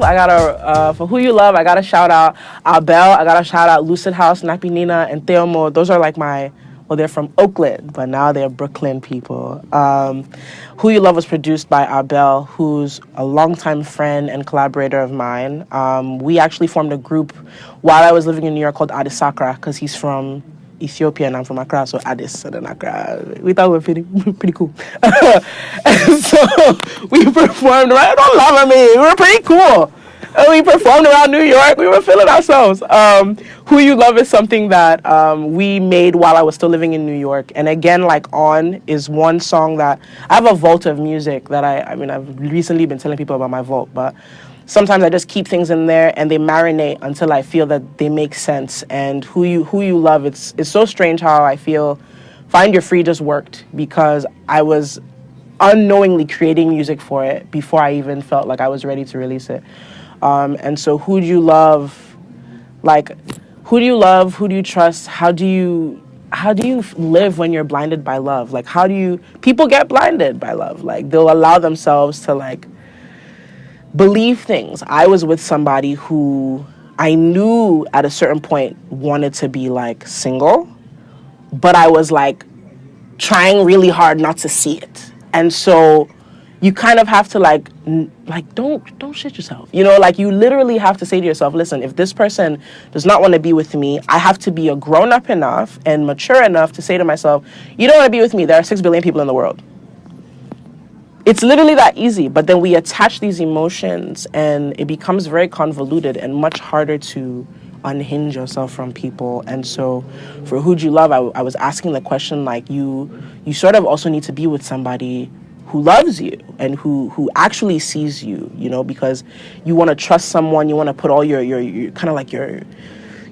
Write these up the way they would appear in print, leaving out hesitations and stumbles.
I gotta for Who You Love, I gotta shout out Abel. I gotta shout out Lucid House, Napi Nina, and Theomo. Those are like they're from Oakland, but now they're Brooklyn people. Who You Love was produced by Abel, who's a longtime friend and collaborator of mine. We actually formed a group while I was living in New York called Addis Accra, because he's from Ethiopia and I'm from Accra, so Addis and then Accra. We thought we were pretty cool. And so we performed, right? Don't laugh at me. We were pretty cool. And we performed around New York. We were feeling ourselves. Who You Love is something that we made while I was still living in New York. And again, like On is one song that I have a vault of music that I've recently been telling people about my vault, but sometimes I just keep things in there and they marinate until I feel that they make sense. And Who You Love, it's so strange how I feel Find Your Free just worked, because I was unknowingly creating music for it before I even felt like I was ready to release it. And so who do you love? Like, who do you love? Who do you trust? How do you live when you're blinded by love? Like, people get blinded by love. Like, they'll allow themselves to like believe things. I was with somebody who I knew at a certain point wanted to be like single, but I was like trying really hard not to see it. And so you kind of have to like don't shit yourself. You know, like you literally have to say to yourself, listen, if this person does not want to be with me, I have to be a grown up enough and mature enough to say to myself, you don't want to be with me. There are 6 billion people in the world. It's literally that easy. But then we attach these emotions and it becomes very convoluted and much harder to unhinge yourself from people. And so for Who'd You Love, I was asking the question, like, you sort of also need to be with somebody who loves you and who actually sees you, you know, because you want to trust someone, you want to put all your kind of like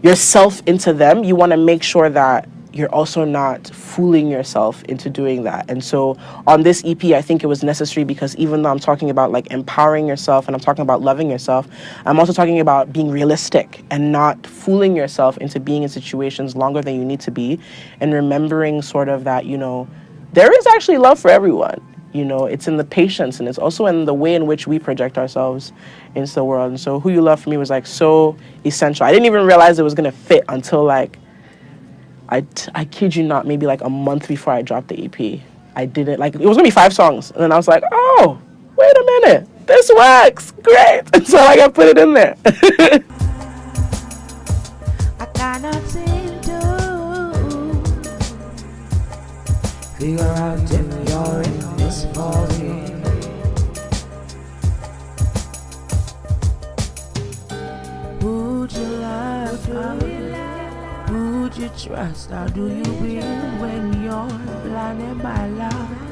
yourself into them. You want to make sure that you're also not fooling yourself into doing that. And so on this EP, I think it was necessary, because even though I'm talking about like empowering yourself and I'm talking about loving yourself, I'm also talking about being realistic and not fooling yourself into being in situations longer than you need to be, and remembering sort of that, you know, there is actually love for everyone. You know, it's in the patience, and it's also in the way in which we project ourselves into the world. And so Who You Love for me was like so essential. I didn't even realize it was going to fit until like, I kid you not, maybe like a month before I dropped the EP. I didn't, like, it was going to be 5 songs. And then I was like, oh, wait a minute, this works, great. And so like I put it in there. I cannot seem to figure out if you're in this for me. Would you love? Would you trust? How do you feel when you're blinded by love?